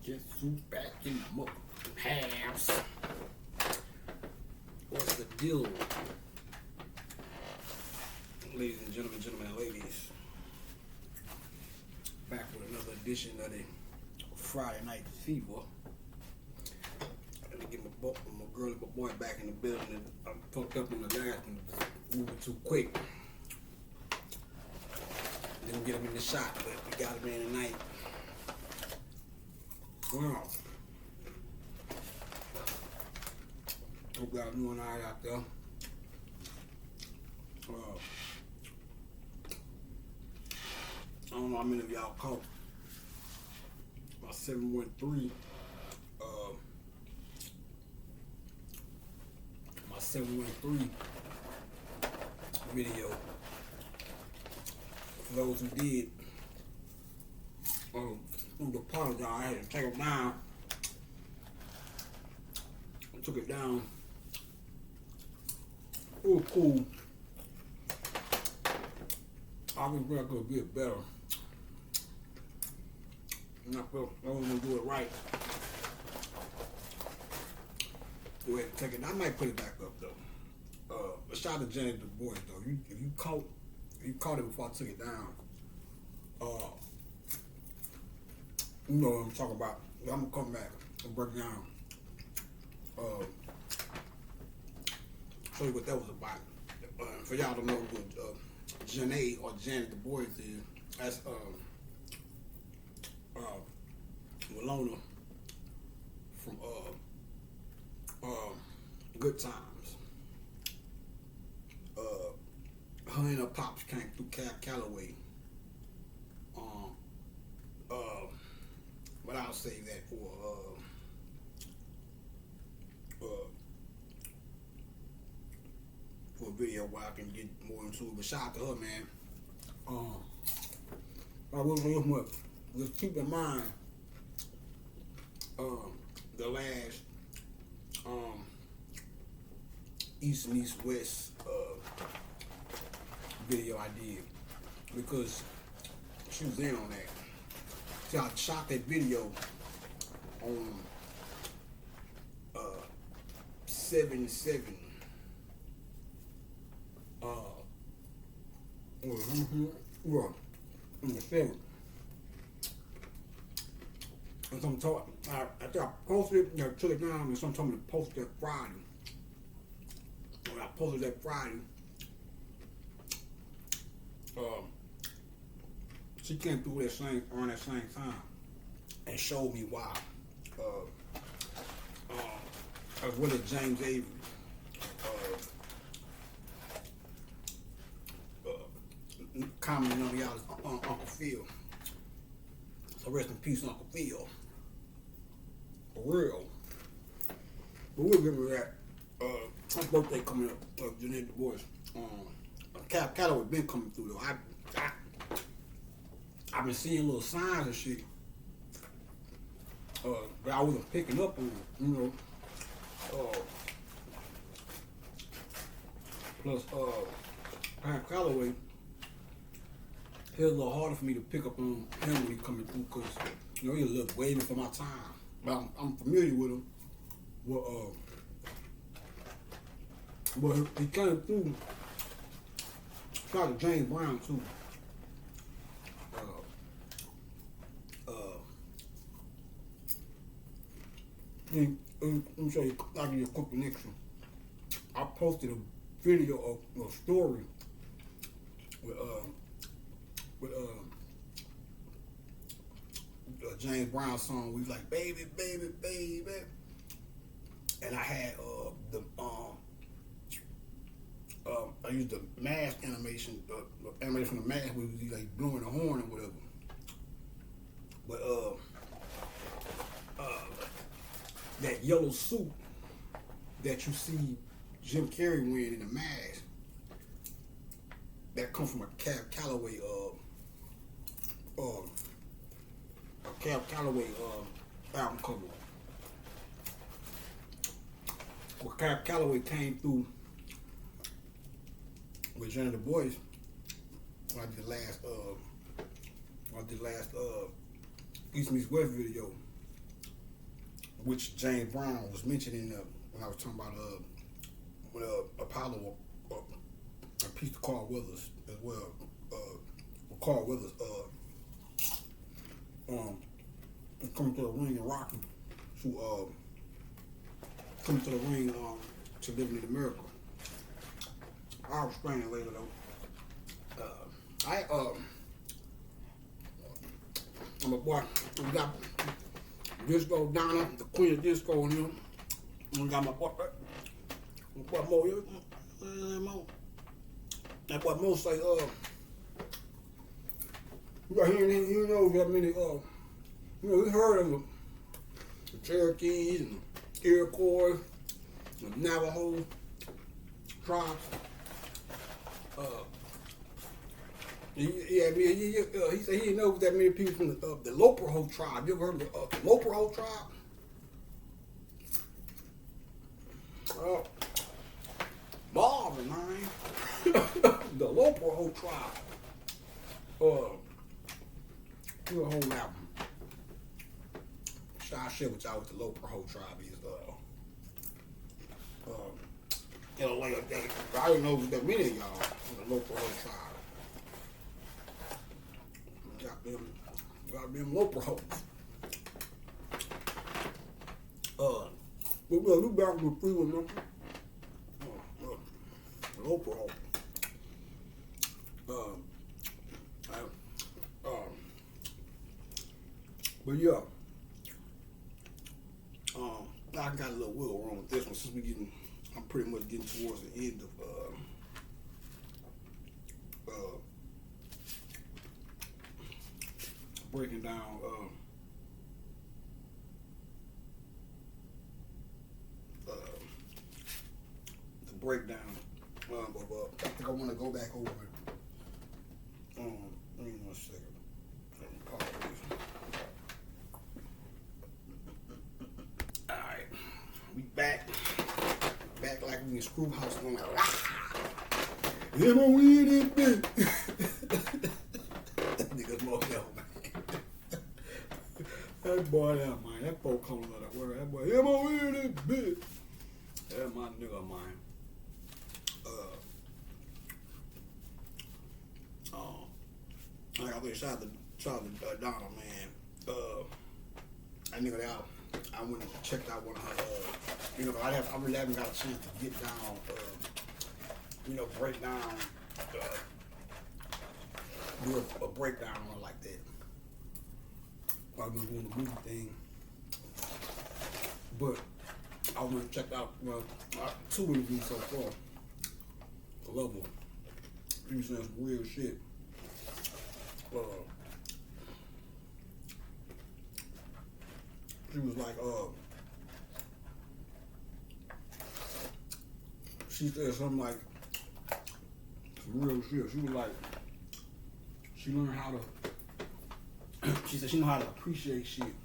Just soup back in the mother house. What's the deal? Ladies and gentlemen and ladies. Back with another edition of the Friday Night Fever. I gotta get my girl and my boy back in the building. I'm fucked up on the last one, moving too quick. Didn't get him in the shot, but we got him in tonight. Wow. Hope y'all doing all right out there. I don't know how many of y'all caught my 713. My 713 video. For those who did, I would apologize. I had to take it down. I took it down. It was cool. I was going to get better. And I felt I was going to do it right. Go ahead and take it. I might put it back up though. But shout out to Janet Du Bois though. If you caught it before I took it down. You know what I'm talking about. I'm gonna come back and break down. Show you what that was about. For y'all to know what Janae or Janet Du Bois is, that's Walona from Good Times. Her and her pops came through Callaway. But I'll save that for a video where I can get more into it. But shout out to her, man. I wasn't much. Just keep in mind the last East meets West video I did, because she was in on that. See, I shot that video on 7/7. Well, on the 7th. And some told after I posted it, I took it down, and some told me to post that Friday. When I posted that Friday, she came through around that same time and showed me why. As well as James Avery. Commenting on y'all's Uncle Phil. So rest in peace, Uncle Phil. For real. But we'll get to that. His birthday coming up, Jeanette Du Bois. Callaway been coming through though. I've been seeing little signs and shit. But I wasn't picking up on it, you know. Plus, Callaway, it was a little harder for me to pick up on him when he coming through, because, you know, he a little wavy for my time. But I'm familiar with him. But he came through. Shout out to James Brown too. Let me show you. I'll give you a quick connection. I posted a video of a story with James Brown song. We was like, baby, baby, baby, and I had I used the mask animation, animation from the mask, where he like blowing the horn or whatever. But that yellow suit that you see Jim Carrey wearing in the mask, that comes from a Callaway album cover. Well, Callaway came through with Janet Du Bois when I did the last East meets West video. which James Brown was mentioning when I was talking about when Apollo a piece of Carl Weathers as well. Carl Weathers coming to the ring and rocking to coming to the ring to Living in America. I'll explain it later though. I'm a boy. We got Disco Donna, the Queen of Disco, and him. We got my boy Mo. That boy Mo say, you got hearing him, you know that many, we heard of them, the Cherokees and the Iroquois, the Navajo tribes. He said he didn't know that many people from the Loperho tribe. You ever heard of the Loperho tribe? Marvin, man. The Loperho tribe. Do a whole album. I'll share with y'all what the Loperho tribe is. In a later date. I didn't know that many of y'all from the Loperho tribe. Got them Loperhos. We'll be back with 3 of them. Loperho. But yeah, I got a little wiggle room with this one since I'm pretty much getting towards the end of breaking down the breakdown. I think I want to go back over it. Give me 1 second. Alright, we back like we in Screwhouse on like, him a weird bitch. Niggas more hell, man. That boy there, man. That folk calling out that word. That boy, him a weird bitch. That's my nigga, man. Like I think shout out to Donna, man. That nigga there, I went and checked out one of her, I really haven't got a chance to get down, break down, do a breakdown on like that. I've been doing the movie thing, but I went and checked out 2 interviews so far. I love them. She was saying some real shit. She was like, she said something like, some real shit. She was like, she learned how to, she said she know how to appreciate shit.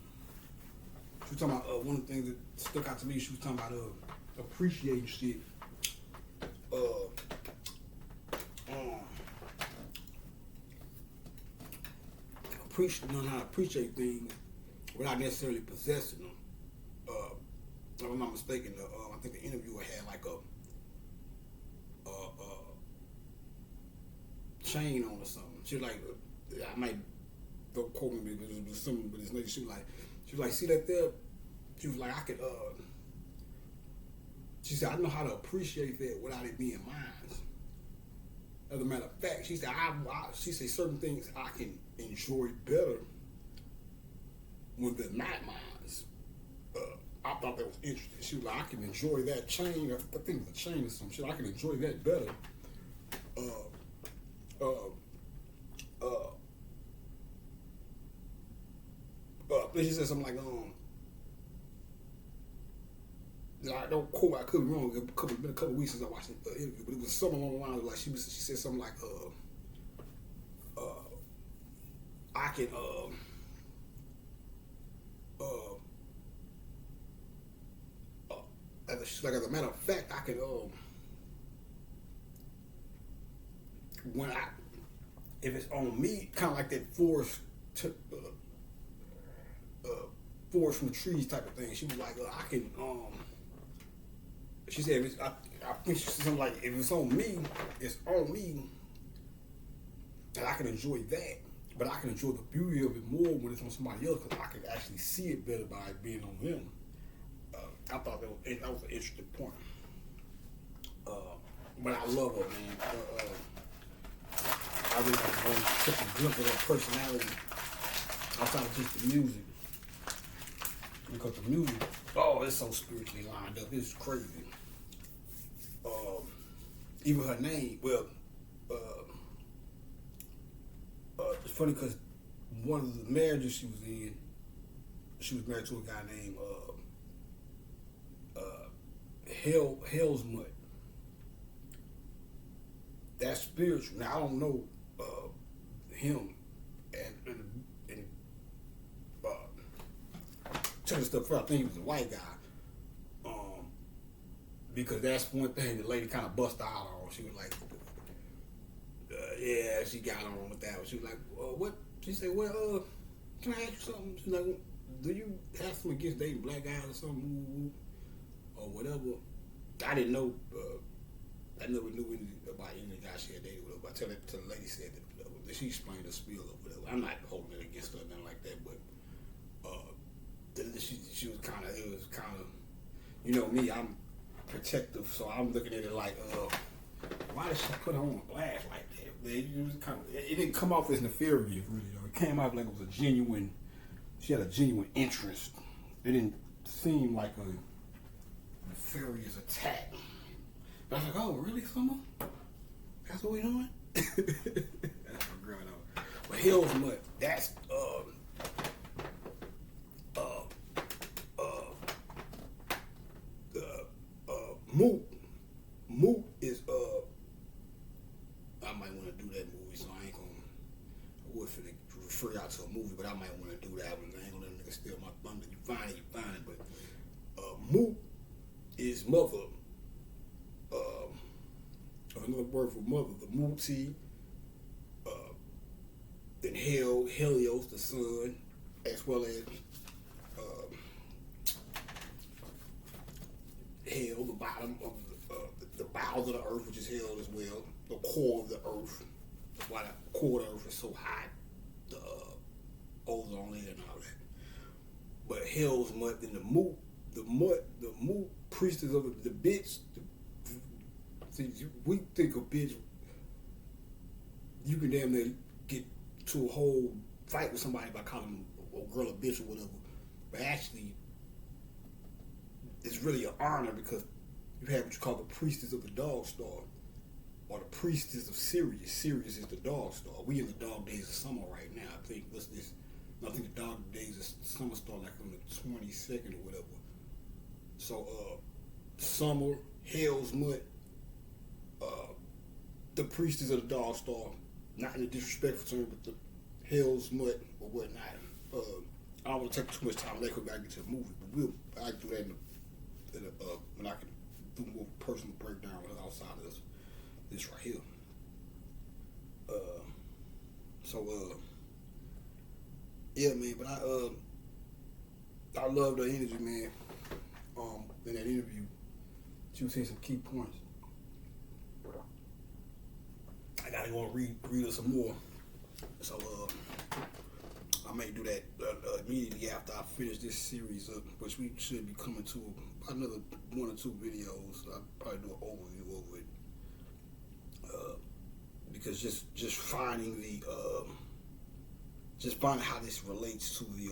She was talking about, one of the things that stuck out to me, she was talking about appreciating shit. Learn how to appreciate things without necessarily possessing them. If I'm not mistaken, I think the interviewer had like a chain on or something. She was like, I might don't quote me, but it was something. But this lady, she was like, see that there? She was like, I could. She said, I know how to appreciate that without it being mine. As a matter of fact, she said, she said certain things I can enjoy better when they're not mine. I thought that was interesting. She was like, I can enjoy that chain. I think it was a chain or some shit. I can enjoy that better. Then she said something like, I don't quote, I could be wrong. It could have been a couple weeks since I watched the interview, but it was something along the lines of like she said something like, I can as a matter of fact, I can if it's on me, kind of like that force forest from the trees type of thing. She was like, I can. She said, I think she said something like, if it's on me, it's on me, and I can enjoy that. But I can enjoy the beauty of it more when it's on somebody else because I can actually see it better by it being on them. I thought that was an interesting point. But I love her, man. I really got such a glimpse of her personality outside of just the music. Because the music, it's so spiritually lined up. It's crazy. Even her name, it's funny because one of the marriages she was in, she was married to a guy named Hell's That's spiritual. Now I don't know him and tell the stuff. I think he was a white guy. Because that's one thing the lady kind of bust out on. She was like, yeah, she got on with that. She was like, what? She said, well, can I ask you something? She's like, do you have something against dating black guys or something? Or whatever. I didn't know. I never knew anything about any guy she had dated with. But till the lady said that she explained the spiel or whatever. I'm not holding it against her or nothing like that, but she was kind of, it was kind of, you know me, I'm protective, so I'm looking at it like, why did she put her on blast like that? It didn't come off as nefarious, really, though. It came off like it was she had a genuine interest. It didn't seem like a nefarious attack. But I was like, oh, really, Summer? That's what we doing? That's what growing up. But Hell's Mud, that's, Moot is I might want to do that movie, so I would finna refer y'all to a movie, but I might want to do that one. I ain't gonna let nigga steal my thunder. You find it, but Moot is mother. Another word for mother, the Muti, then Helios, the sun, as well as Hell, the bottom of the bowels of the earth, which is hell as well. The core of the earth. That's why the core of the earth is so hot. The ozone layer and all that. But Hell's mud, then the moot priestess of the bitch. We think a bitch, you can damn near get to a whole fight with somebody by calling a girl a bitch or whatever. But actually, it's really an honor because you have what you call the priestess of the dog star, or the priestess of Sirius. Sirius is the dog star. We in the dog days of summer right now. I think I think the dog days of summer start like on the 22nd or whatever. So summer, Hell's Mud, the priestess of the dog star, not in a disrespectful term, but the Hell's Mud or whatnot. I don't want to take too much time on that because I get to the movie, but I can do that when I can do more personal breakdown outside of this right here. Yeah, man, but I love the energy, man. In that interview, she was saying some key points. I gotta go and read her some more. So I may do that immediately after I finish this series up, which we should be coming to another 1 or 2 videos. I'll probably do an overview of it. Because just finding how this relates to the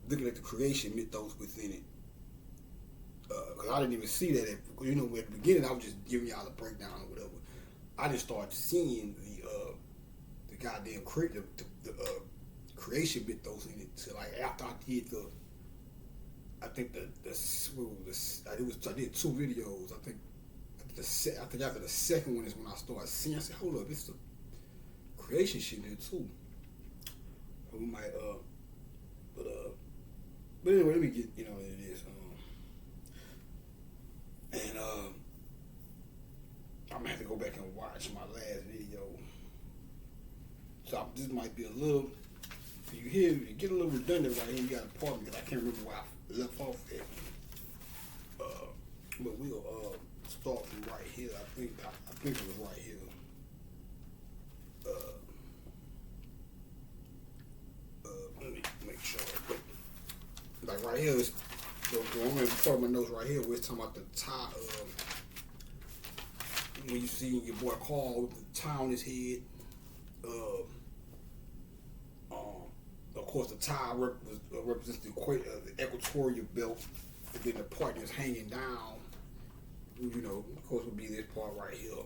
looking at the creation mythos within it. Because I didn't even see that at the beginning. I was just giving y'all a breakdown or whatever. I just started seeing the goddamn the creation mythos in it. So like after I did I did 2 videos. I think after the second one is when I started seeing. I said, hold up, it's the creation shit in there too. So we might but anyway, let me get what it is. And I'm gonna have to go back and watch my last video. So this might be a little So you hear it get a little redundant right here. You got a part because I can't remember where I left off at. But we'll start from right here. I think it was right here. Let me make sure. But like right here is the one part of my notes right here. We're talking about the tie. When you see your boy Carl with the tie on his head. Of course, the tie represents the equatorial belt, and then the part that's hanging down, you know, of course, would be this part right here,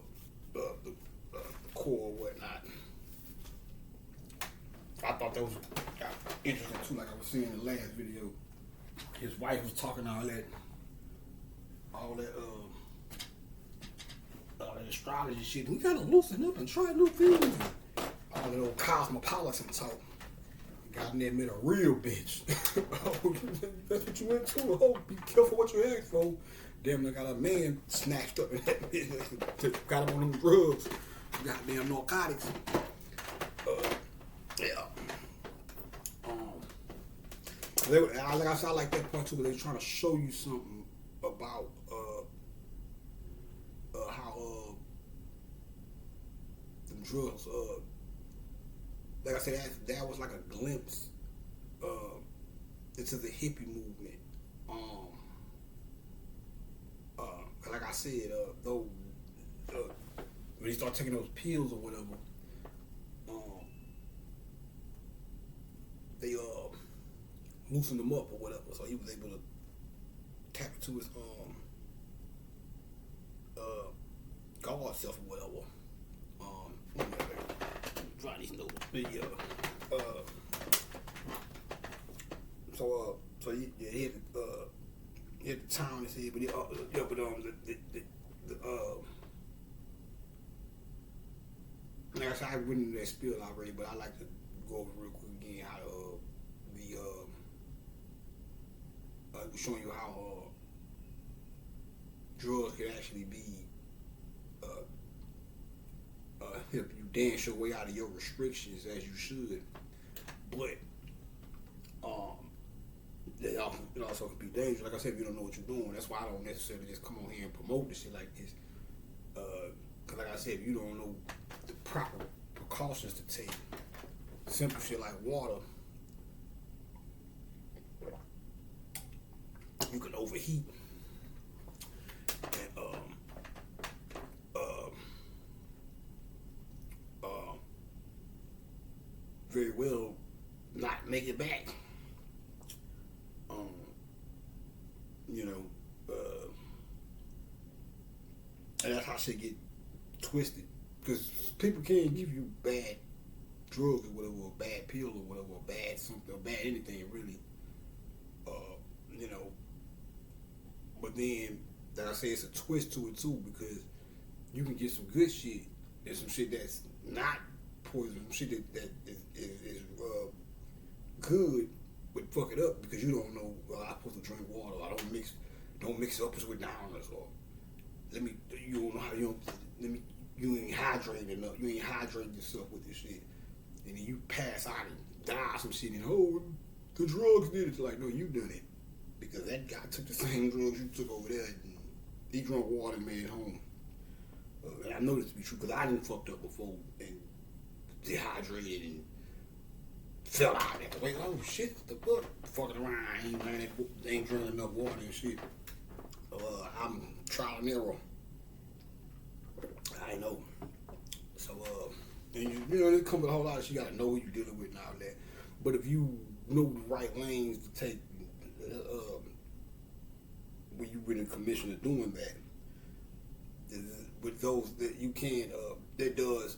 the core or whatnot. I thought that was interesting too, like I was saying in the last video. His wife was talking all that astrology shit. We gotta loosen up and try new things. All that old cosmopolitan talk. Got in there met a real bitch. Oh, that's what you into. Oh, be careful what you ask for. Damn, I got a man snatched up in that bitch. Got him on them drugs. Goddamn narcotics. Yeah. Like I said, I like that part too, but they were trying to show you something about how the drugs. Like I said, that was like a glimpse into the hippie movement. Like I said, though, when you start taking those pills or whatever, they loosened him up or whatever, so he was able to tap into his God self or whatever. Try these notes. So he hit the town and said, but like I said, I went into that spiel already, but I like to go over real quick again how showing you how drugs can actually be help you dance your way out of your restrictions as you should, but it also can be dangerous. Like I said, if you don't know what you're doing, that's why I don't necessarily just come on here and promote this shit like this. Cause like I said, if you don't know the proper precautions to take, simple shit like water, you can overheat. And very well not make it back. And that's how shit get twisted. Because people can't give you bad drugs or whatever, or bad pill or whatever, or bad something, or bad anything really. But then, like I say, it's a twist to it too, because you can get some good shit and some shit that's not poison, some shit that is good, but fuck it up because you don't know. Well, I'm supposed to drink water. I don't mix uppers with downers, or you don't know how you ain't hydrating enough. You ain't hydrating yourself with this shit, and then you pass out and die some shit. And the drugs did it. It's like, no, you done it because that guy took the same drugs you took over there. And he drank water and made it home. And I know this to be true because I done fucked up before and dehydrated and fell out at the way. Oh shit, the fuck? Fucking around, ain't drinking enough water and shit. I'm trial and error. I know. So, and it comes with a whole lot of shit. You gotta know who you're dealing with and all that. But if you know the right lanes to take, when you were in commission of doing that, with those that you can, that does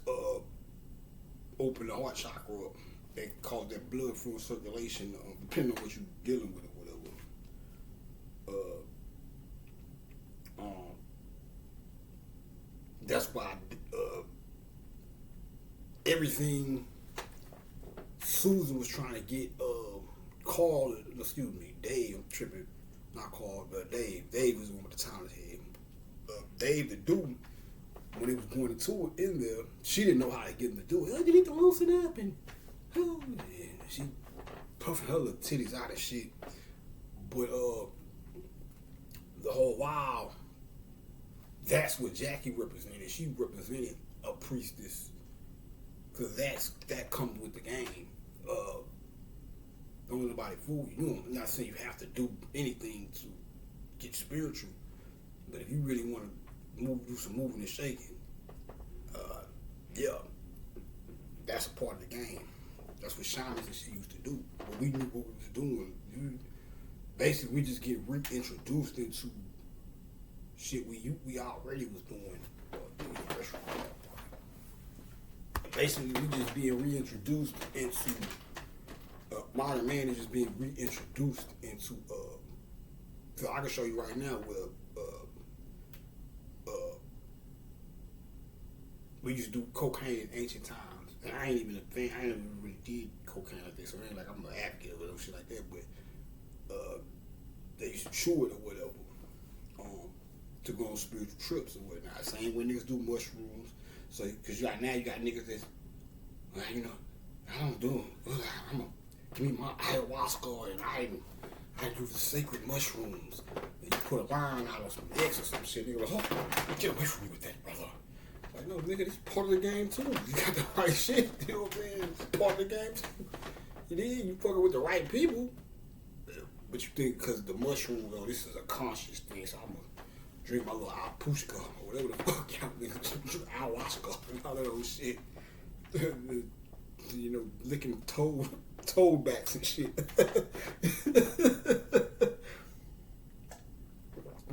open the heart chakra up. That cause that blood flow circulation, depending on what you're dealing with or whatever. That's why everything Susan was trying to get Dave, I'm tripping, not Carl, but Dave. Dave was the one with the town's head. Dave, the dude, when he was going into it in there, she didn't know how to get him to do it. Oh, you need to loosen up and Ooh, yeah, she puffing her little titties out and shit. But the whole while, that's what Jackie represented. She represented a priestess, cause that comes with the game. Don't let nobody fool you. I'm not saying you have to do anything to get spiritual, but if you really want to do some moving and shaking, yeah, that's a part of the game. That's what shamans and shit used to do. But we knew what we was doing. Basically, we just get reintroduced into shit we already was doing. Basically, we just being reintroduced into modern man is just being reintroduced into. So I can show you right now where we used to do cocaine in ancient times, and I ain't even a fan. I ain't even really did cocaine like this, so it ain't like I'm an advocate or shit like that. But they used to chew it or whatever, to go on spiritual trips or whatnot. Same when niggas do mushrooms. So, cause you got niggas that's, well, you know, I don't do them. Give me my ayahuasca and I do the sacred mushrooms. And you put a line out on some X or some shit. Nigga like, oh, get away from me with that, brother. Like, no, nigga, this is part of the game too. You got the right shit, you know what I'm saying? It's part of the game too. You fucking with the right people. But you think because the mushroom, though, this is a conscious thing, so I'm going to drink my little pushka or whatever the fuck y'all niggas, ayahuasca and all that old shit. You know, licking toad backs and shit.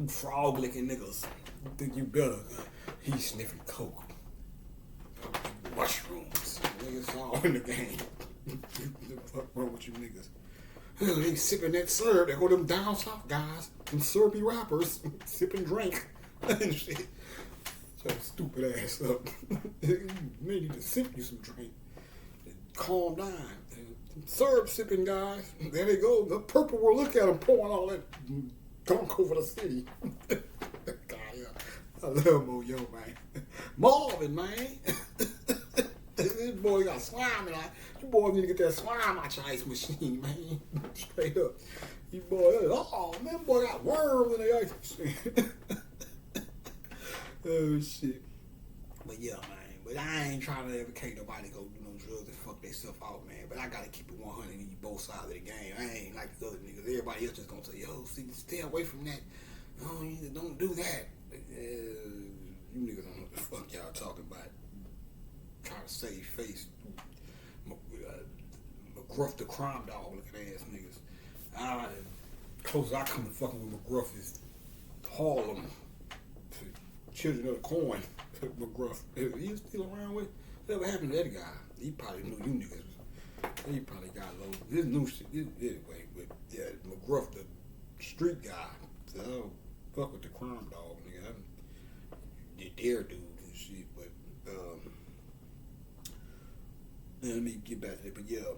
Frog licking niggas. You think you better. He's sniffing coke. Mushrooms. Niggas all in the game. The fuck wrong with you niggas? They sipping that syrup. They go them down south guys, them syrupy rappers, sipping drink and shit. Shut your stupid ass up. You may need to sip you some drink. Calm down. Them syrup sipping guys. There they go. The purple will look at them pouring all that gunk over the city. God, yeah. I love Mo Yo, man. Marvin, man. This boy got slime in it. You boys need to get that slime out your ice machine, man. Straight up. You boy, oh man, boy got worms in the ice machine. Oh shit. But yeah, man. But I ain't trying to advocate nobody go do no drugs and fuck themselves out, man. But I gotta keep it 100 and you both sides of the game. I ain't like the other niggas. Everybody else just gonna tell you, yo, see, stay away from that. Oh, don't do that. You niggas don't know what the fuck y'all talking about. Trying to save face. McGruff the crime dog looking ass niggas. Closest I come to fucking with McGruff is Harlem. Children of the Corn. McGruff. He still around with? Whatever happened to that guy? He probably knew you niggas. He probably got low. This new shit. Anyway, but yeah, McGruff the street guy. So I don't fuck with the crime dog nigga. The dare dude and shit, but let me get back to that. But yeah,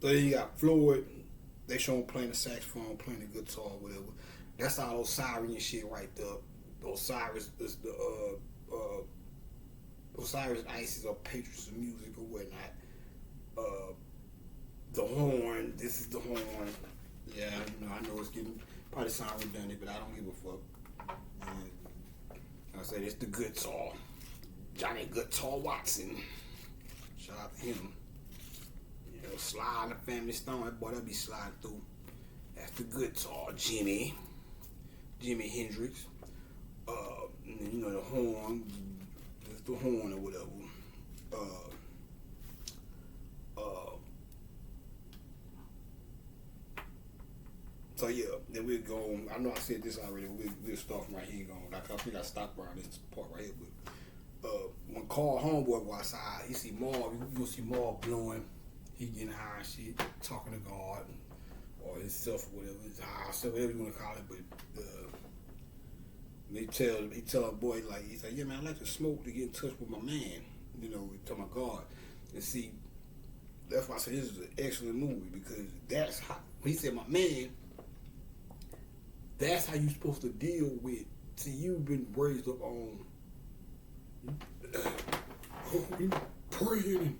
so you got Floyd. They show him playing the saxophone, playing the guitar, whatever. That's all Osiris shit right there. Osiris is the Osiris Isis or patrons of music or whatnot. The horn. This is the horn. Yeah, I know it's getting probably sound redundant, but I don't give a fuck. And I said it's the guitar. Johnny Guitar Watson. Shout out to him. You know, sliding the family stone. That boy that be sliding through. That's the guitar. Jimi Hendrix. And then, the horn. That's the horn or whatever. So yeah, then we'll go. I know I said this already. We'll start from right here and go. I think I stopped around this part right here, but when Carl Homeboy go outside, he see Marv. You gonna see Marv blowing. He getting high and shit, talking to God or himself or whatever. His high self, whatever you want to call it. But he tell a boy like he's like, yeah man, I like to smoke to get in touch with my man. We talking about God and see. That's why I said this is an excellent movie because that's how he said my man. That's how you supposed to deal with. See, you've been raised up on you praying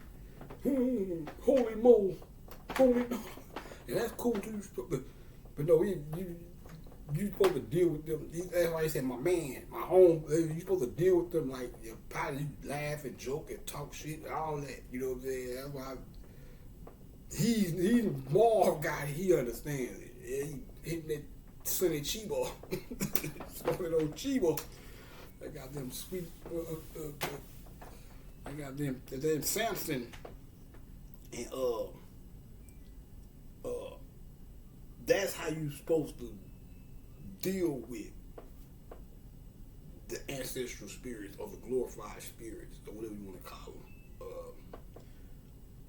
holy mo, holy. And that's cool too. But no, you supposed to deal with them. That's why he said, my man, my home. You supposed to deal with them like your partner. You laugh and joke and talk shit and all that. You know what I'm saying? That's why he's more guy. He understands it. He hitting that Sonny Chiba, smoking old Chiba. They got them sweet. They got them Samson and that's how you supposed to deal with the ancestral spirits or the glorified spirits or whatever you want to call them.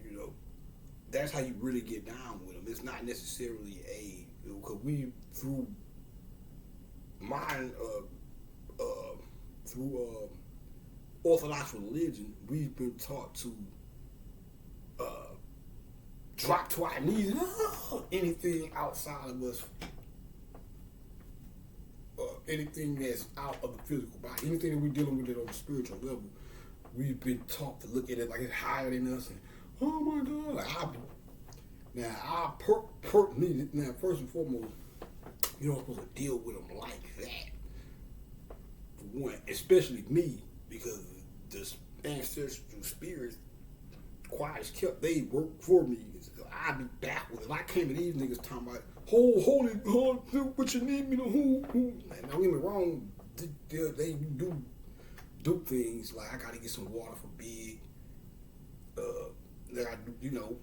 You know, that's how you really get down with them. It's not necessarily because we through mine through Orthodox religion, we've been taught to drop to our knees. Anything outside of us, anything that's out of the physical body, anything that we're dealing with it on the spiritual level, we've been taught to look at it like it's higher than us. And oh my God! Now, first and foremost, you're not supposed to deal with them like that. For one, especially me, because the ancestral spirits, quiet as kept, they work for me. I'd be backwards. If I came to these niggas talking about, holy, what you need me to who? Now, don't get me wrong, they do things like I gotta get some water for Big. That I do, you know,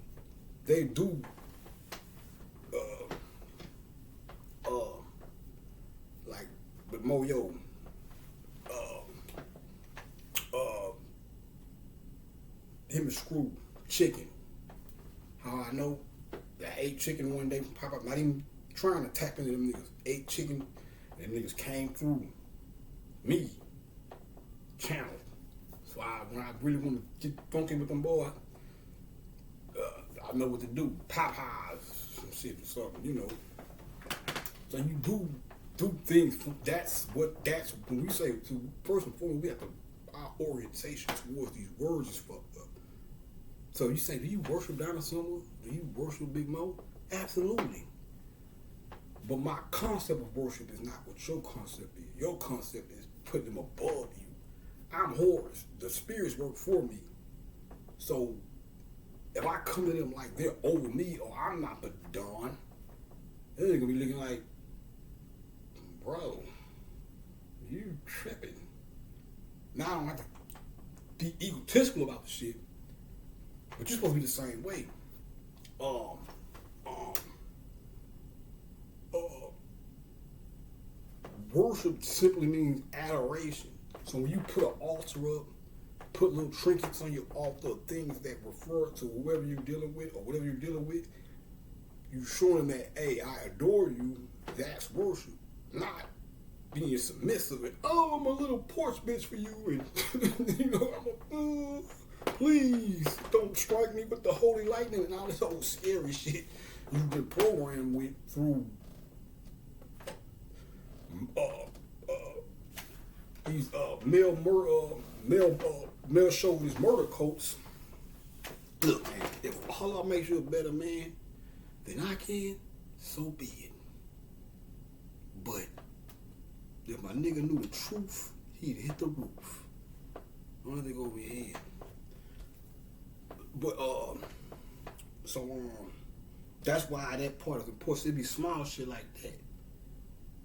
they do. Like with Moyo, him and Screw chicken. How I know I ate chicken one day from Pop Up, not even trying to tap into them niggas. Ate chicken, and them niggas came through me channel. So when I really want to get funky with them boys, I know what to do. Popeyes, some shit or something, you know. So you do things. That's when we say to first and foremost, we have to, our orientation towards these words is fucked up. So you say, do you worship Donna Summer? Do you worship Big Mo? Absolutely. But my concept of worship is not what your concept is. Your concept is putting them above you. I'm Horus. The spirits work for me. So if I come to them like they're over me or I'm not the Don, they're gonna be looking like, bro, you tripping. Now I don't have to be egotistical about the shit, but you're supposed to be the same way. Worship simply means adoration. So when you put an altar up, put little trinkets on your altar, things that refer to whoever you're dealing with or whatever you're dealing with, you showing them that, hey, I adore you. That's worship, not being submissive and, oh, I'm a little porch bitch for you, and you know, please don't strike me with the holy lightning and all this old scary shit you've been programmed with through these male chauvinist murder cults. Look, man, if Allah makes you a better man than I can, so be it. But if my nigga knew the truth, he'd hit the roof. Only thing over your head. But that's why that part is important. It be small shit like that.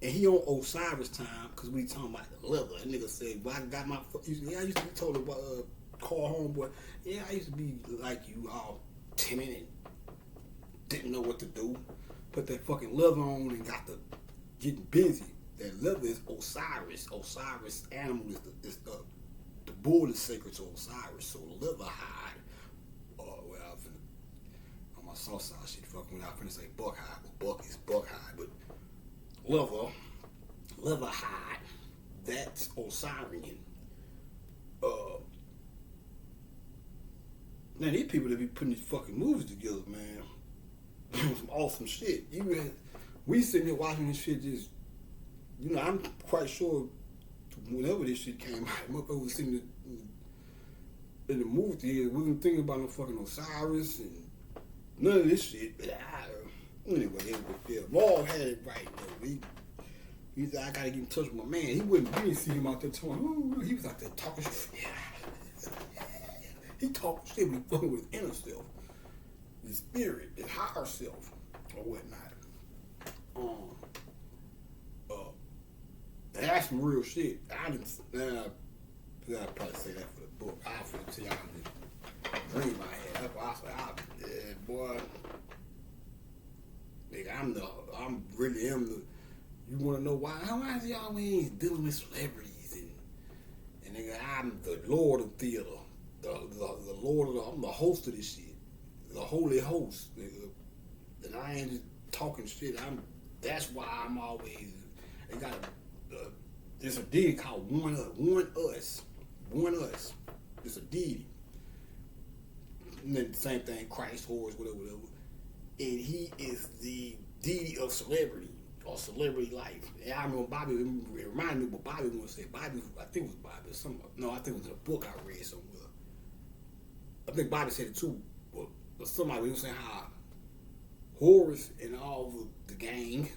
And he on Osiris time, because we talking about the leather. That nigga said, well, I got my, yeah, I used to be told about, call homeboy, yeah, I used to be like you, all timid and didn't know what to do. Put that fucking leather on and got to getting busy. That leather is Osiris. Osiris animal is the bull is sacred to Osiris. So the leather hide, on my soft side shit, fucking when I finna say buck hide, but buck is buck hide, but leather hide, that's Osirian. Now these people that be putting these fucking movies together, man, some awesome shit. We sitting here watching this shit just, you know, I'm quite sure whenever this shit came out, motherfucker was sitting there, in the movie theater wasn't thinking about no fucking Osiris and none of this shit. Anyway, yeah, Maul had it right though. He said, I gotta get in touch with my man. He didn't see him out there talking. Oh, he was out there talking shit. Yeah. He talking shit when he fucking with his inner self, his spirit, his higher self, or whatnot. That's some real shit. I probably say that for the book. I feel to y'all the dream I had. That's why I said, boy, nigga, I'm really am the. You want to know why? Why is he always dealing with celebrities and nigga, I'm the Lord of theater, the Lord of I'm the host of this shit, the holy host, nigga, and I ain't just talking shit. That's why I'm always. They got there's a deity called One Us. It's a deity. And then the same thing, Christ, Horus, whatever. And he is the deity of celebrity or celebrity life. And I remember Bobby, it reminded me what Bobby once said. Bobby, I think it was Bobby. I think it was in a book I read somewhere. I think Bobby said it too. But somebody was saying how Horus and all the gang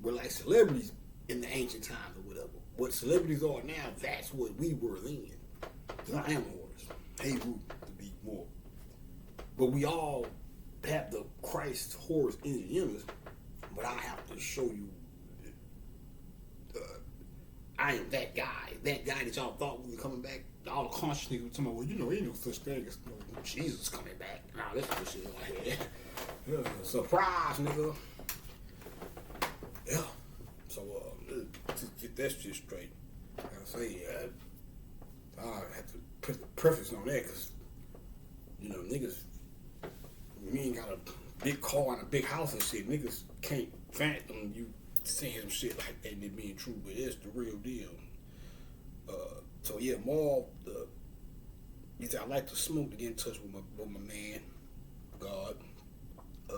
were like celebrities in the ancient times or whatever. What celebrities are now, that's what we were then. Because I am Horus. Hey, Root, to be more. But we all have the Christ Horus in us. But I have to show you I am that guy that y'all thought was coming back. All the conscious niggas were talking about, well, you know, ain't no such thing as Jesus coming back. Nah, this shit like that. Yeah, surprise, nigga. Yeah. So, to get that shit straight, I say, I have to put the preface on that because, you know, niggas, we ain't got a big car and a big house and shit. Niggas can't fathom you saying some shit like that and it being true, but it's the real deal. So, yeah, Maul, he said, I like to smoke to get in touch with my man, God. He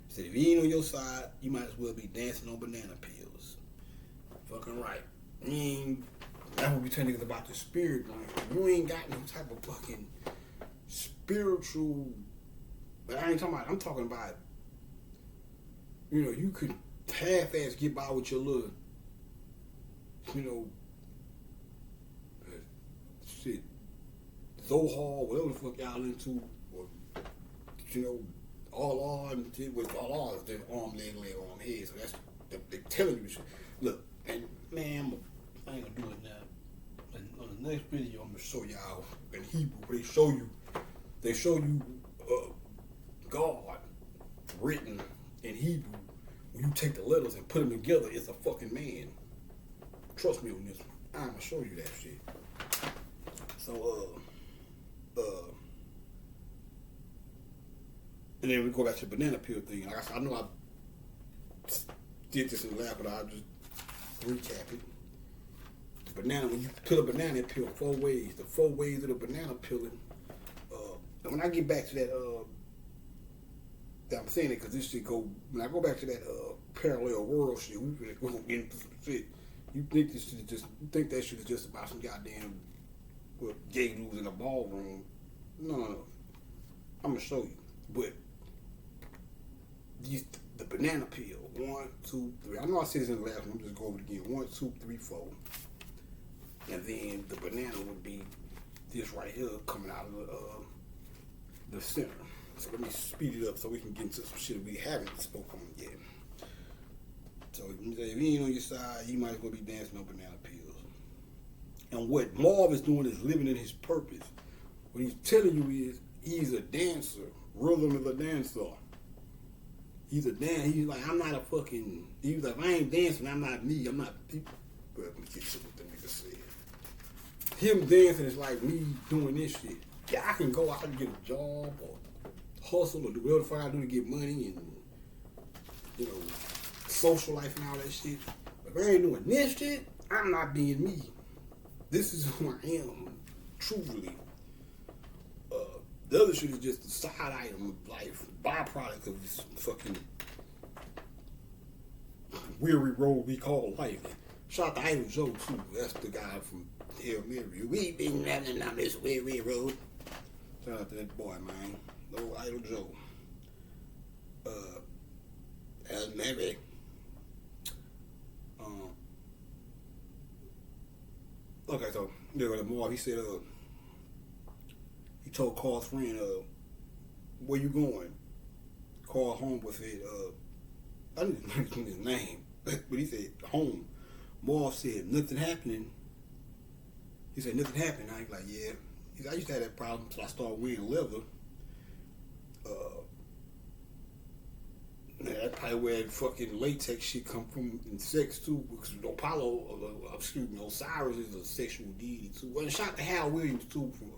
said, if he ain't on your side, you might as well be dancing on banana peels. Fucking right. That's what we tell niggas about the spirit, man. You ain't got no type of fucking spiritual. But I ain't talking about, I'm talking about, you know, you could half-ass get by with your little, you know, shit, Zohar, whatever the fuck y'all into, or, you know, Allah and shit with Allah is their arm, leg, head. So that's, they're telling you shit. Look, and man, I ain't gonna do it now. And on the next video, I'm gonna show y'all in Hebrew. They show you God written in Hebrew. When you take the letters and put them together, it's a fucking man. Trust me on this one. I'm gonna show you that shit. So, and then we go back to the banana peel thing. Like I said, I know I did this in the lab, but I'll just recap it. The banana, when you peel a banana, it peel 4 ways. The 4 ways of the banana peeling. And when I get back to that, I'm saying it because this shit go, when I go back to that parallel world shit, we really go into some shit. You think this shit is just, you think that shit is just about some goddamn gay dudes in a ballroom. No. I'm going to show you. But the banana peel, 1, 2, 3. I know I said this in the last one. I'm just going over it again. 1, 2, 3, 4. And then the banana would be this right here coming out of the center. So let me speed it up so we can get into some shit we haven't spoken on yet. So if he ain't on your side, you might as well be dancing on banana peels. And what Marv is doing is living in his purpose. What he's telling you is he's a dancer. Rhythm is a dancer. He's a dancer. He's like, I'm not a fucking. He's like, if I ain't dancing, I'm not me. I'm not people. But let me get to what the nigga said. Him dancing is like me doing this shit. Yeah, I can go out and get a job or hustle or do whatever the fuck I do to get money and, you know, social life and all that shit. But if I ain't doing this shit, I'm not being me. This is who I am, truly. The other shit is just a side item of life, byproduct of this fucking weary road we call life. Shout out to Idol Joe too. That's the guy from Hail Mary. We been running on this weary road. Shout out to that boy, man. Little Idol Joe. Hail Mary. Okay, so there was Marv. He said, he told Carl's friend, where you going? Carl Homeboy said, I didn't know his name, but he said home. Marv said nothing happening. He said nothing happened. I was like, yeah. He said, I used to have that problem until I started wearing leather. That's probably where fucking latex shit come from in sex too, because Osiris is a sexual deity too. Well, shout out to Hal Williams too from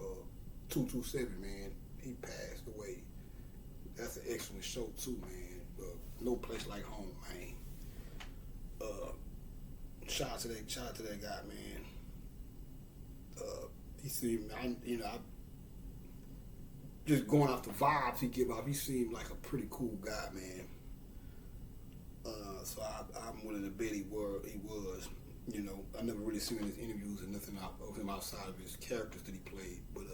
227, man. He passed away. That's an excellent show too, man. No Place Like Home, man. Shout out to that guy, man. He seemed, I just going off the vibes he give off, he seemed like a pretty cool guy, man. So I'm willing to bet he was. I never really seen his interviews or nothing of him outside of his characters that he played, but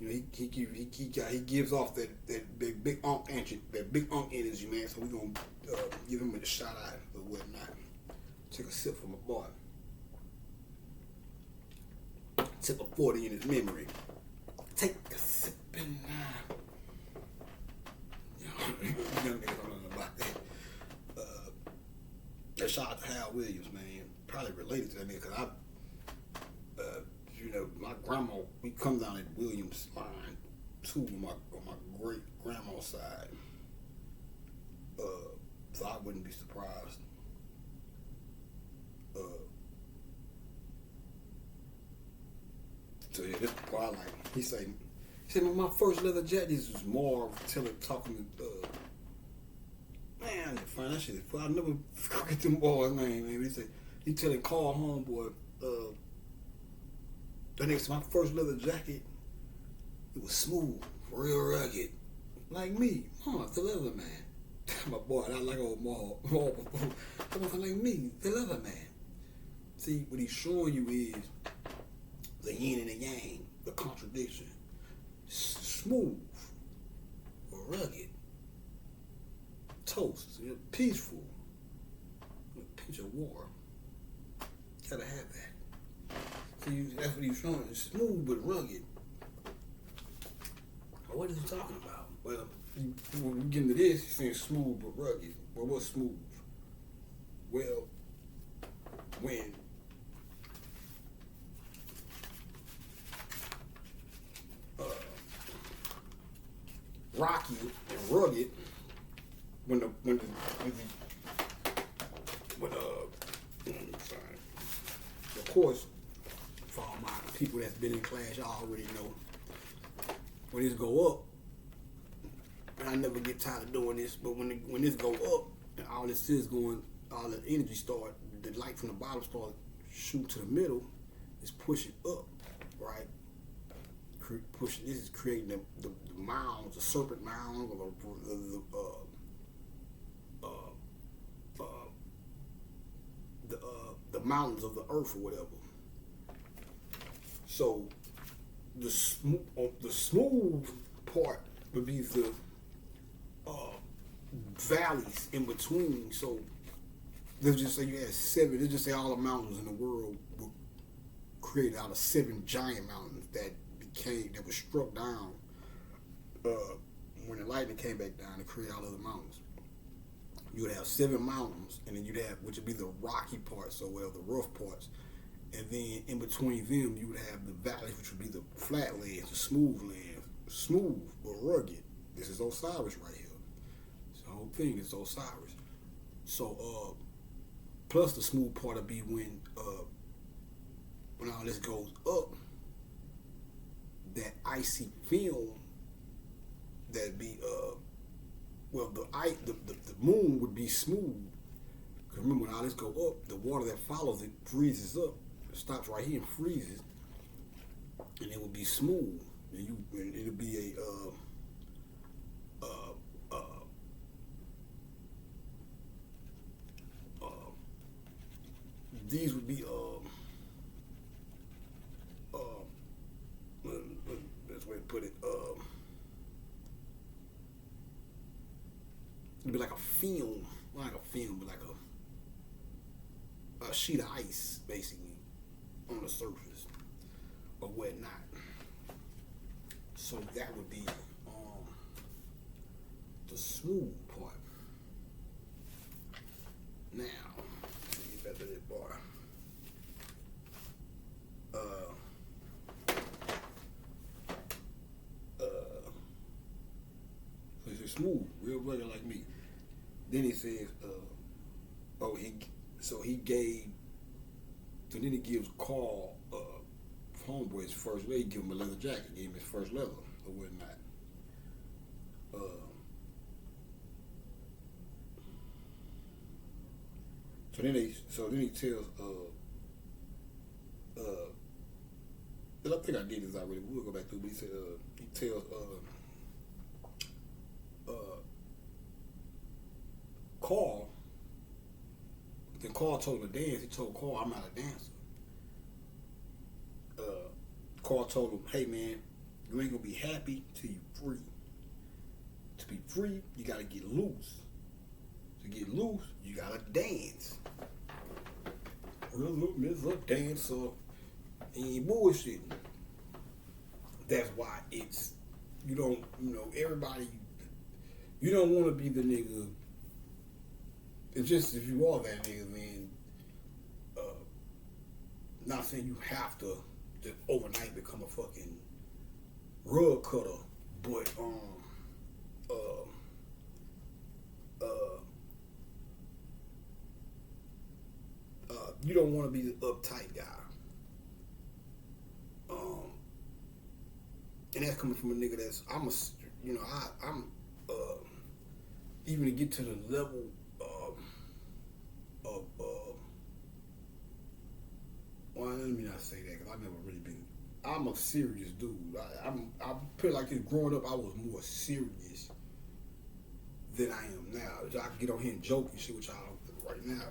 he gives off that big unk energy, man. So we're gonna give him a shout out or whatnot. Take a sip from my boy. Tip of 40 in his memory. Take a sip and young niggas don't know about that. Shout out to Hal Williams, man. Probably related to that nigga, cause my grandma, we come down at Williams line too on my great grandma's side. So I wouldn't be surprised. So yeah, this part I like. He said, my first leather jacket, this was Marv talking to man, find that shit. I never forget them boys' name, man. He telling Carl Homeboy, that nigga said my first leather jacket, it was smooth, real rugged. Like me, the leather man. My boy, I like old Marv. Like me, the leather man. See, what he's showing you is the yin and the yang, the contradiction. Smooth, rugged, toast, peaceful, a pinch of war. Gotta have that. See, that's what he's showing. It's smooth but rugged. What is he talking about? Well, when we get into this, he's saying smooth but rugged. Well, what's smooth? Well, when rocky and rugged, of course, for all my people that's been in class, y'all already know when this go up, and I never get tired of doing this, but when this go up and all this is going, all the energy start, the light from the bottom start shooting to the middle, is pushing up, right? This is creating the mounds, the serpent mounds, or the mountains of the earth or whatever. So the smooth part would be the valleys in between. So let's just say you had 7. Let's just say all the mountains in the world were created out of 7 giant mountains that was struck down when the lightning came back down to create all of the mountains. You would have 7 mountains, and then you'd have, which would be the rocky parts, so the rough parts, and then in between them you would have the valleys, which would be the flat lands, the smooth lands, smooth but rugged. This is Osiris right here. This whole thing is Osiris. So plus the smooth part would be when all this goes up, that icy film that'd be the moon would be smooth. Because remember, when all this go up, the water that follows it freezes up. It stops right here and freezes, and it will be smooth. And it'll be these would be put it? It'd be like a film, not like a film, but like a sheet of ice, basically, on the surface or whatnot. So that would be the smooth part. Now, let me get back to that bar. So he said smooth, real regular like me. Then he says, so then he gives Carl, homeboy, his first leather. He give him a leather jacket, gave him his first leather or whatnot. So then he tells, I think I did this already. We'll go back to it. But he tells Carl. Then Carl told him to dance. He told Carl, "I'm not a dancer." Carl told him, "Hey man, you ain't gonna be happy till you free. To be free, you gotta get loose. To get loose, you gotta dance. Real Mr. Dancer, he ain't bullshitting. That's why everybody, you don't want to be the nigga. It's just if you are that nigga, then, not saying you have to just overnight become a fucking rug cutter, but you don't want to be the uptight guy. And that's coming from a nigga that's I'm even to get to the level of well, let me not say that because I've never really been. I'm a serious dude. I feel like this growing up, I was more serious than I am now. I can get on here and joke and shit with y'all right now.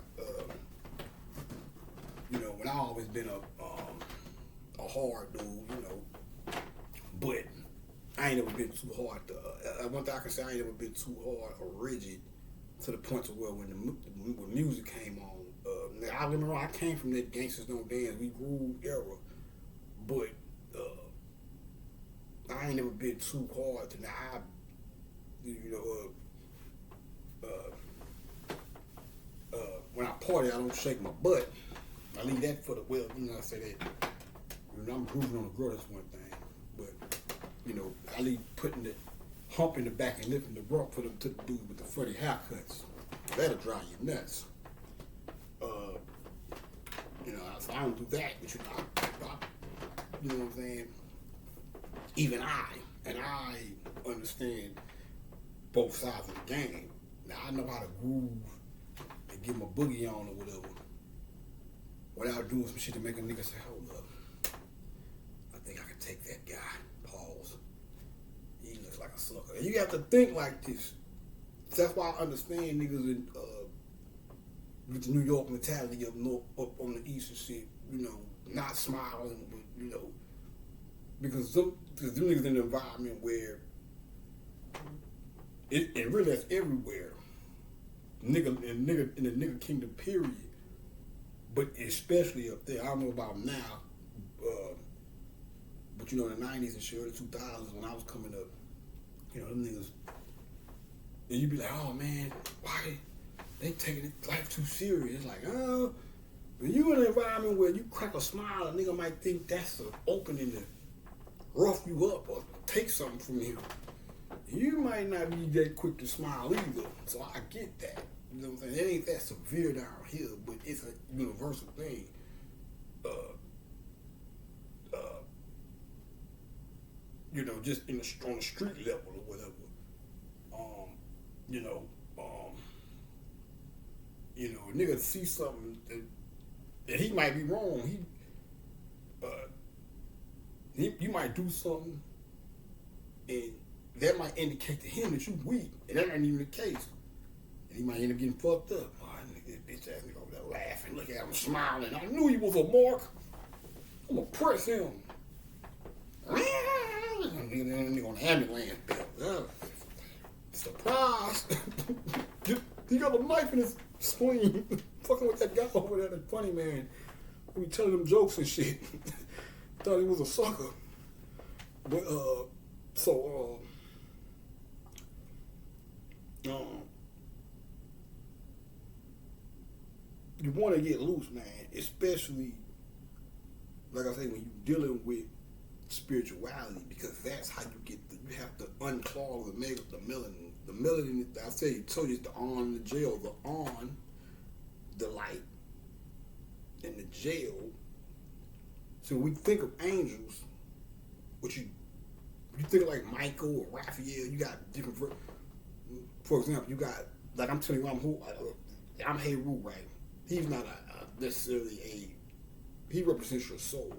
When I always been a hard dude, but I ain't never been too hard. One thing I can say, I ain't never been too hard or rigid to the point to where when music came on. I remember I came from that Gangsters Don't Dance, We Groove era, but I ain't never been too hard to now. When I party, I don't shake my butt. I leave that for the I say that. I'm grooving on the grill, that's one thing, but I leave putting the hump in the back and lifting the rump for them to the dude with the funny haircuts. That'll drive you nuts. So I don't do that, but you know what I'm saying? Even I understand both sides of the game. Now I know how to groove and get my boogie on or whatever without doing some shit to make a nigga say, hold up, I think I can take that guy. Pause. He looks like a sucker. And you have to think like this. That's why I understand niggas in with the New York mentality up on the east and shit, not smiling, but because them niggas in an environment where it really that's everywhere. Nigga in the nigga kingdom period. But especially up there, I don't know about now, but in the 90s and shit, early 2000s when I was coming up, them niggas, and you be like, oh man, why they taking life too serious? It's like, when you in an environment where you crack a smile, a nigga might think that's an opening to rough you up or take something from you. You might not be that quick to smile either. So I get that. You know what I'm saying? It ain't that severe down here, but it's a universal thing. Just on the street level or whatever. A nigga see something that he might be wrong. You might do something, and that might indicate to him that you weak, and that ain't even the case. And he might end up getting fucked up. Oh, this bitch ass nigga over there laughing, look at him smiling. I knew he was a mark. I'm gonna press him. on the ambulance belt. Surprise! He got a knife in his spleen. Fucking with that guy over there, that funny man. We telling him jokes and shit. Thought he was a sucker. But you want to get loose, man. Especially, like I say, when you're dealing with spirituality, because that's how you get. You have to unclog the melanin. The melanin, I told you, it's the on in the gel, the on, the light, and the gel. So when we think of angels, what you think of like Michael or Raphael, you got different. For example, you got, like I'm telling you, I'm Heru, right? He's not necessarily he represents your soul.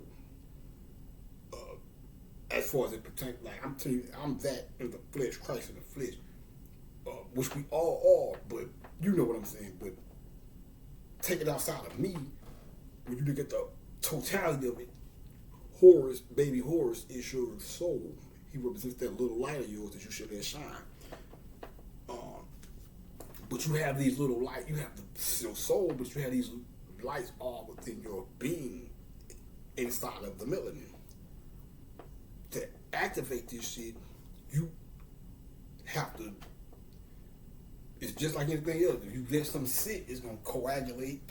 As far as it pertains, like I'm telling you, I'm that in the flesh, Christ in the flesh, which we all are, but you know what I'm saying. But take it outside of me, when you look at the totality of it, Horus, baby Horus, is your soul. He represents that little light of yours that you should let shine. But you have these little lights, you have your soul, but you have these lights all within your being inside of the melanin. To activate this shit, you have to, it's just like anything else. If you let something sit, it's going to coagulate.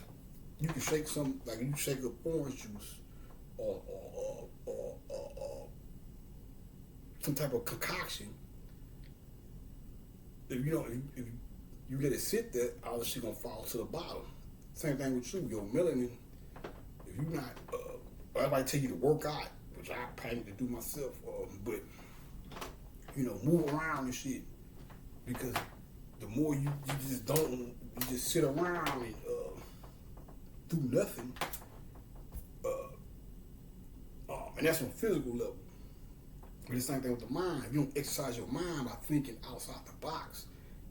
You can shake some, like you shake up orange juice or some type of concoction. If you let it sit there, all the shit gonna fall to the bottom. Same thing with you, your melanin. If you not, everybody tell you to work out, which I probably need to do myself, but move around and shit, because the more you just sit around and do nothing, and that's on a physical level. But the same thing with the mind. If you don't exercise your mind by thinking outside the box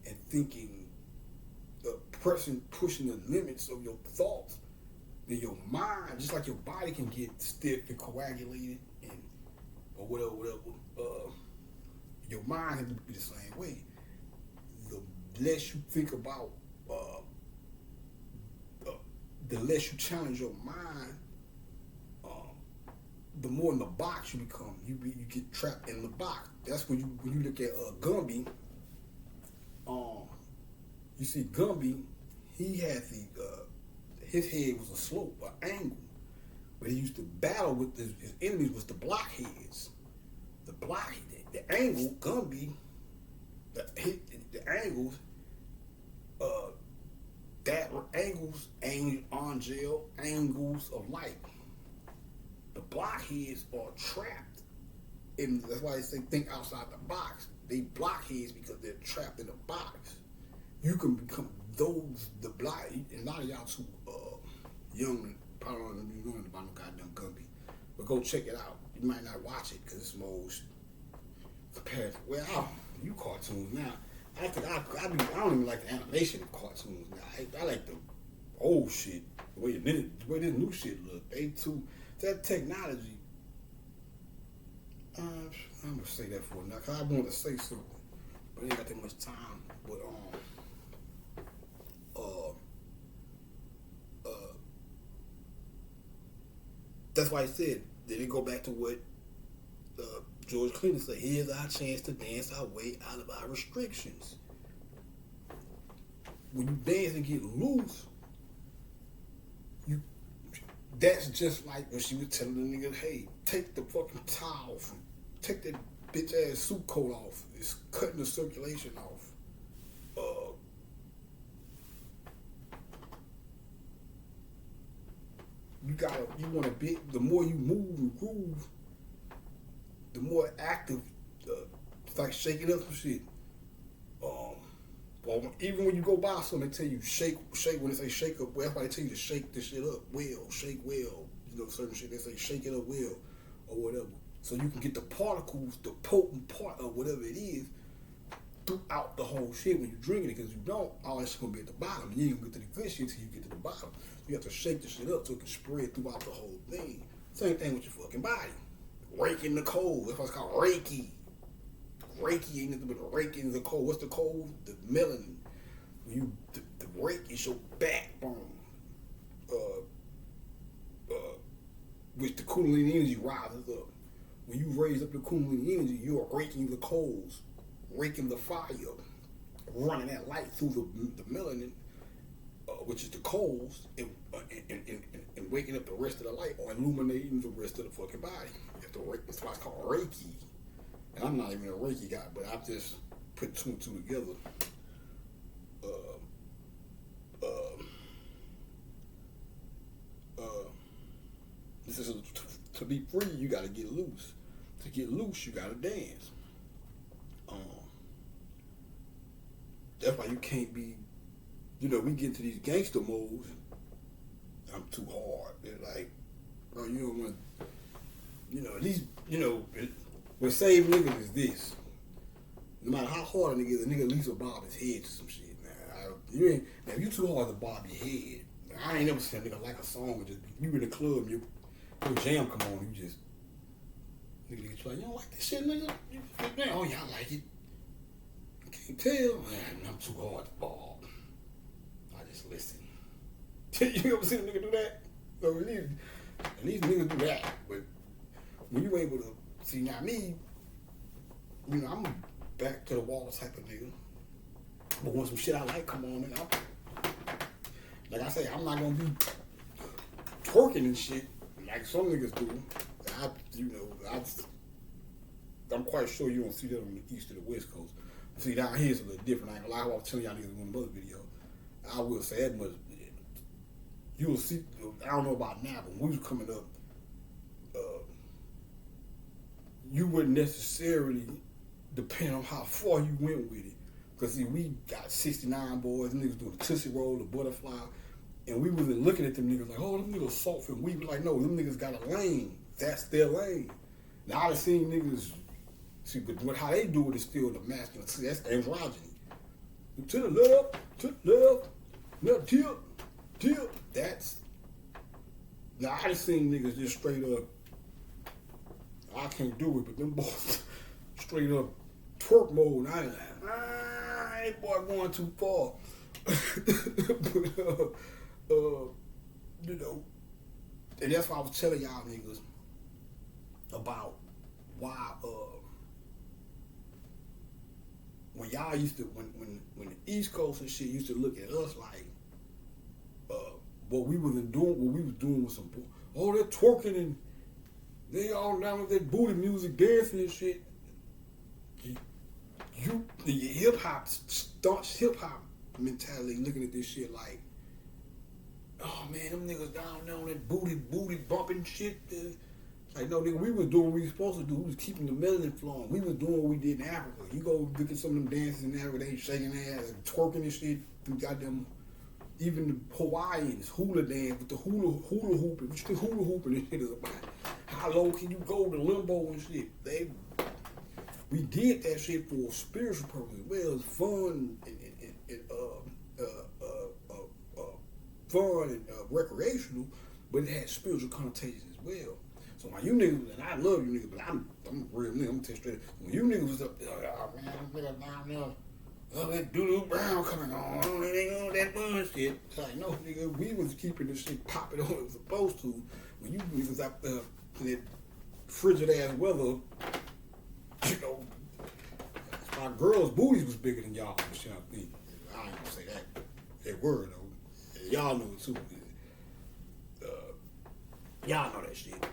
and thinking, pushing the limits of your thoughts, then your mind, just like your body can get stiff and coagulated or whatever, your mind has to be the same way. The less you think about, the less you challenge your mind, the more in the box you become. You get trapped in the box. That's when you look at Gumby. You see Gumby, he had his head was a slope, an angle, but he used to battle with his enemies was the blockheads. The angle, Gumby, the angles, that were angles, angles of light. The blockheads are trapped, and that's why they say think outside the box. They blockheads because they're trapped in the box. You can become the block. And a lot of y'all too young, probably don't even know about no goddamn Gumby, but go check it out. You might not watch it because it's most compared to you cartoons now. I don't even like the animation of cartoons now. I like the old shit. The way this new shit look. That technology. I'm gonna say that for now because I want to say something, but I ain't got that much time. But that's why I said. Then it go back to what George Clinton said. Here's our chance to dance our way out of our restrictions. When you dance and get loose, that's just like when she was telling the nigga, hey, take the fucking towel off. Take that bitch ass suit coat off. It's cutting the circulation off. You want to be, the more you move and groove, the more active, it's like shaking up some shit. Well, even when you go buy something, they tell you shake. When they say shake up, well, that's why they tell you to shake this shit up well, shake well. Certain shit they say shake it up well, or whatever. So you can get the particles, the potent part of whatever it is, throughout the whole shit when you're drinking it. Because you don't, all that's gonna be at the bottom. You ain't gonna get to the good shit till you get to the bottom. You have to shake the shit up so it can spread throughout the whole thing. Same thing with your fucking body. Raking the cold. That's why it's called Reiki. Reiki ain't nothing but a Reiki in the cold. What's the cold? The melanin. When you the Reiki is your backbone. Which the Kundalini energy rises up. When you raise up the Kundalini energy, you are raking the coals, raking the fire, running that light through the melanin, which is the coals, and waking up the rest of the light or illuminating the rest of the fucking body. That's why it's called Reiki. And I'm not even a Reiki guy, but I've just put two and two together. This is to be free, you gotta get loose. To get loose, you gotta dance. That's why you can't be, we get into these gangster modes. I'm too hard. They're like, bro, you don't want, at least, what save niggas is this. No matter how hard a nigga at least will bob his head to some shit. Now, if you too hard to bob your head, I ain't never seen a nigga like a song and just, you in the club, your jam come on, you just, nigga get you like, you don't like this shit, nigga? Oh, yeah, I like it. You can't tell. Man, I'm too hard to bob. I just listen. You ever seen a nigga do that? So at least niggas do that. But when you able to see, now me, I'm a back to the wall type of nigga. But when some shit I like come on, and like I say, I'm not gonna be twerking and shit like some niggas do. I'm quite sure you don't see that on the east or the west coast. See, down here it's a little different. I ain't gonna lie, I was telling y'all niggas in one other video. I will say that much. You will see, I don't know about now, but when we was coming up, you wouldn't necessarily depend on how far you went with it. Because see, we got 69 boys, niggas doing the Tootsie Roll, the butterfly, and we wasn't looking at them niggas like, oh, them niggas soft, and we were like, no, them niggas got a lane. That's their lane. Now I done seen niggas, see, but how they do it is still the masculine. See, that's androgyny. To the left, tip. That's, now I done seen niggas just straight up, I can't do it, but them boys straight up twerk mode. I ain't like, ain't boy going too far. But, and that's why I was telling y'all niggas about why, when y'all used to, when the East Coast and shit used to look at us like, what we was doing with some, oh, they're twerking and they all down with that booty music, dancing and shit. The hip hop mentality, looking at this shit like, oh man, them niggas down there on that booty bumping shit. Like, no, nigga, we was doing what we was supposed to do. We was keeping the melanin flowing. We was doing what we did in Africa. You go look at some of them dances in Africa, they shaking ass and twerking and shit. We got them, even the Hawaiians, hula dance with the hula hooping. What you think hula hooping and shit is about? How low can you go to limbo and shit? We did that shit for a spiritual purpose. Well, it was fun and recreational, but it had spiritual connotations as well. So when you niggas, and I love you niggas, but I'm a real nigga, I'm gonna tell you straight. When you niggas was up there, oh man, I'm niggas down there, oh that doo-doo brown coming on, it ain't on that bullshit. It's like, no nigga, we was keeping this shit popping on it was supposed to. When you niggas out there in that frigid ass weather, my girls' booties was bigger than y'all. Shit, I think. I ain't gonna say that. They were though. Y'all know it too. Y'all know that shit.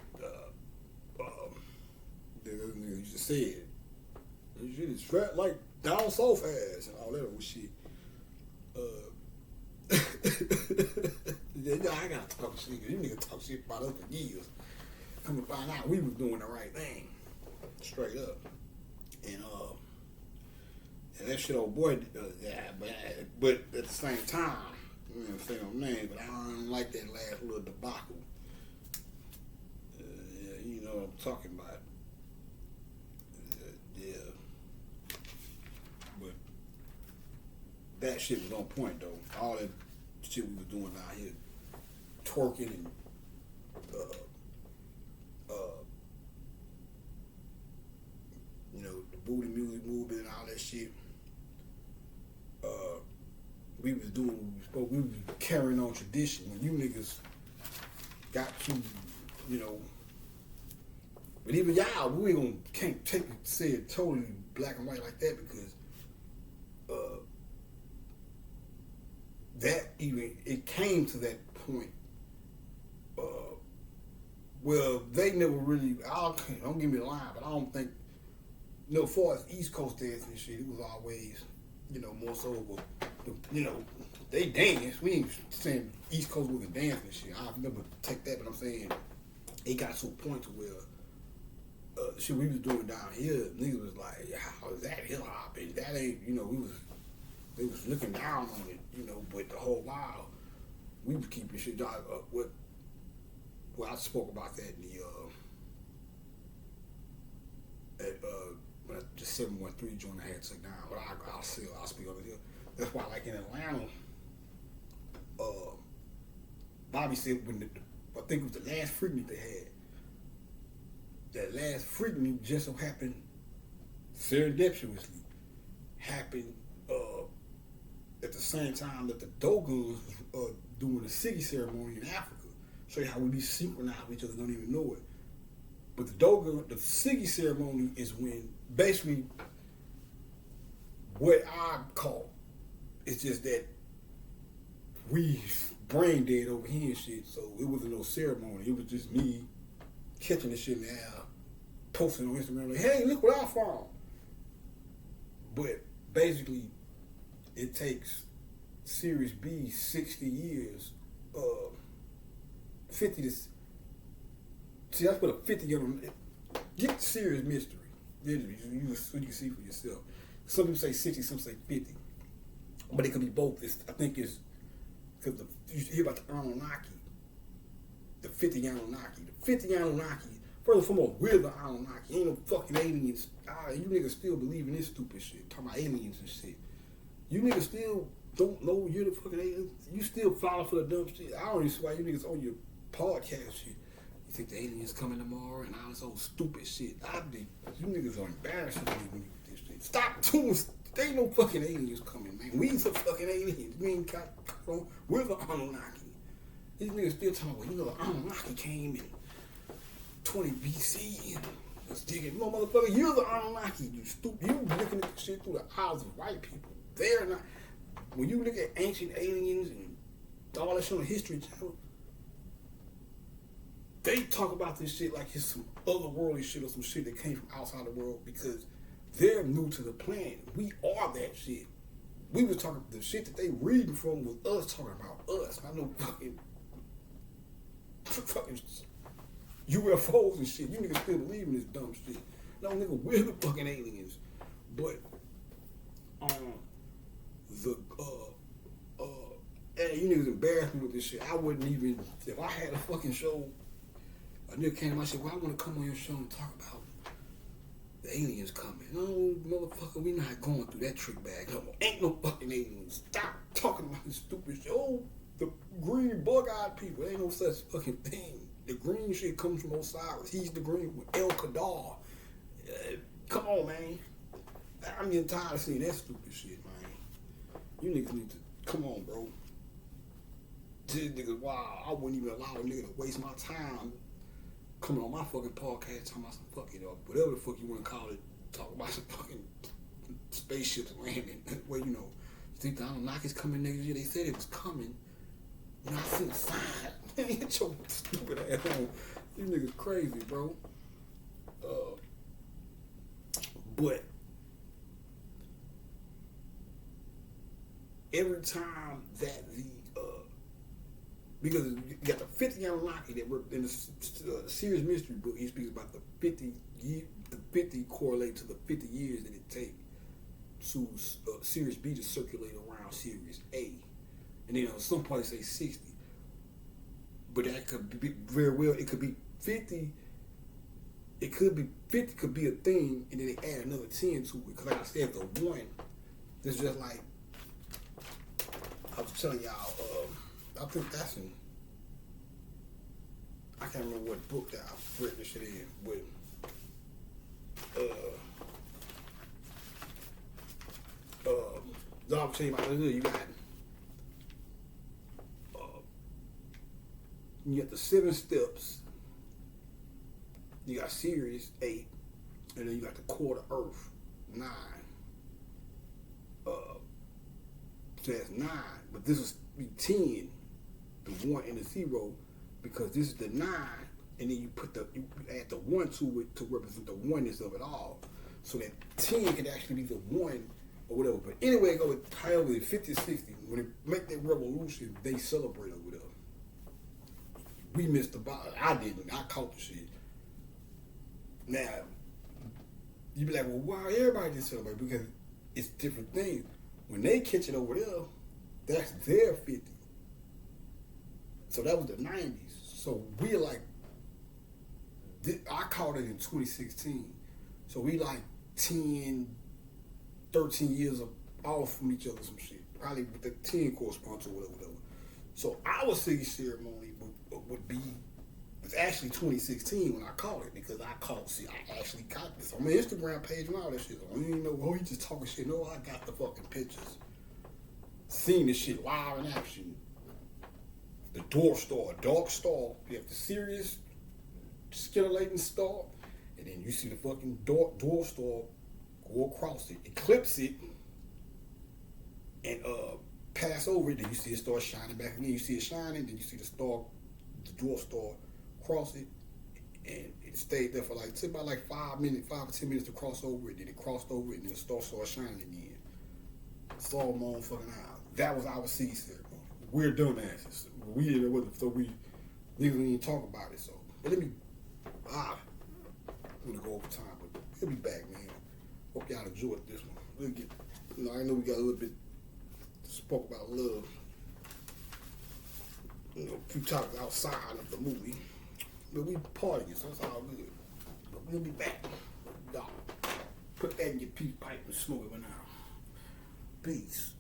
You just said this shit is fat like down south ass and all that old shit. I gotta talk shit because you niggas talk shit about us for years. Come to find out we was doing the right thing. Straight up. And that shit old boy but at the same time, I'm gonna say no name, but I don't like that last little debacle. Yeah, you know what I'm talking about. Yeah. But that shit was on point though. All that shit we was doing out here, twerking and the booty music movement that shit, we was doing what we was supposed. We was carrying on tradition. When you niggas got to, you know. But even y'all, we can't say it totally black and white like that because that even it came to that point. Well, they never really. Don't give me the line, but I don't think. You know, as far as East Coast dancing and shit, it was always, you know, more so of you know, they dance. We ain't saying East Coast wasn't dancing and shit. I've never take that, but I'm saying it got to a point to where the shit we was doing down here, niggas was like, how is that hip hop? And that ain't, you know, they was looking down on it, you know, but the whole while we was keeping shit down. Well, I spoke about that in the when the 713 joint I had took down, but I'll speak of it here. That's why, like in Atlanta, Bobby said when I think it was the last freak they had. That last freak just so happened, serendipitously, happened at the same time that the Dogons was doing the Siggy ceremony in Africa. Show you how we be synchronized with each other, don't even know it. But the Siggy ceremony is when basically what I call it's just that we brain dead over here and shit. So it wasn't no ceremony. It was just me catching this shit in the air, posting on Instagram like, hey, look what I found. But basically, it takes Series B 60 years, 50 to. See, I put a 50 on it. Get the serious mystery. You can see for yourself. Some people say 60, some say 50. But it could be both. I think it's because you hear about the Anunnaki. The 50 Anunnaki. The 50 Anunnaki, first and foremost, we're the Anunnaki. Ain't no fucking aliens. You niggas still believe in this stupid shit. Talking about aliens and shit. You niggas still don't know you're the fucking aliens. You still falling for the dumb shit. I don't even see why you niggas on your podcast shit. You think the aliens coming tomorrow and all this old stupid shit. You niggas are embarrassing me when you do this shit. Stop doing. There ain't no fucking aliens coming, man. We the fucking aliens. We ain't got. We're the Anunnaki. These niggas still talking about, you know, the Anunnaki came in 20 BC and was digging. No, motherfucker, you're the Anunnaki. You stupid. You looking at the shit through the eyes of white people. They're not. When you look at ancient aliens and all that shit on History Channel, they talk about this shit like it's some otherworldly shit or some shit that came from outside the world because they're new to the planet. We are that shit. We was talking, the shit that they reading from was us talking about us. I know fucking UFOs and shit. You niggas still believe in this dumb shit. No, nigga, we're the fucking aliens. But, hey, you niggas embarrassed me with this shit. I wouldn't even, if I had a fucking show, a nigga came to my shit, well, I want to come on your show and talk about the aliens coming. No, motherfucker, we not going through that trick bag no more. Ain't no fucking aliens. Stop talking about this stupid shit. Oh, the green bug-eyed people. Ain't no such fucking thing. The green shit comes from Osiris. He's the green with El Kadar. Come on, man. I'm getting tired of seeing that stupid shit, man. You niggas need to, come on, bro. This niggas, wow, I wouldn't even allow a nigga to waste my time coming on my fucking podcast talking about some fucking, whatever the fuck you want to call it, talk about some fucking spaceships landing. Well, you know, you think the Anunnaki's coming next year? They said it was coming. You know, I seen a sign. Man, get your stupid ass on. You niggas crazy, bro. But every time that because you got the 50 Anunnaki that were in the Serious Mystery book, he speaks about the 50 correlate to the 50 years that it takes to Series B to circulate around Series A. And then some parts say 60. But that could be very well, it could be 50. It could be 50 could be a thing, and then they add another 10 to it. Because like I said, the one, it's just like, I was telling y'all, I think that's in, I can't remember what book that I've written this shit in, but So I'll tell you about this. You got the 7 steps. You got Sirius 8, and then you got the core of Earth 9. So that's 9, but this is 10, the 1 and the 0, because this is the 9, and then you add the 1 to it to represent the oneness of it all. So that 10 can actually be the 1 or whatever. But anyway, go with however the 50, 60. When they make that revolution, they celebrate over there. We missed the ball. I didn't. I caught the shit. Now, you be like, well, why everybody didn't celebrate? Because it's different things. When they catch it over there, that's their 50. So that was the 90s. So we're like, I caught it in 2016. So we like 10, 13 years off from each other, some shit. Probably with the 10 corresponds or whatever. So our city ceremony would be, it's actually 2016 when I caught it, because I actually caught this on my Instagram page and all that shit. I don't even know, he just talking shit. No, I got the fucking pictures. Seen this shit live in action. The dark star. You have the Sirius scintillating star, and then you see the fucking door star go across it, eclipse it, and pass over it. Then you see it start shining back again. You see it shining, then you see the door star cross it, and it stayed there for like, it took about like 5 or 10 minutes to cross over it. Then it crossed over it, and then the star started shining again. Saw my own fucking eyes. That was our city ceremony. We're dumbasses. We didn't know what, so we didn't even talk about it. So, but I'm gonna go over time, but we'll be back, man. Hope y'all enjoyed this one. We'll get, I know we got a little bit, spoke about love, a few topics outside of the movie, but we partying, so it's all good. But we'll be back. Y'all, put that in your peace pipe and smoke it now. Peace.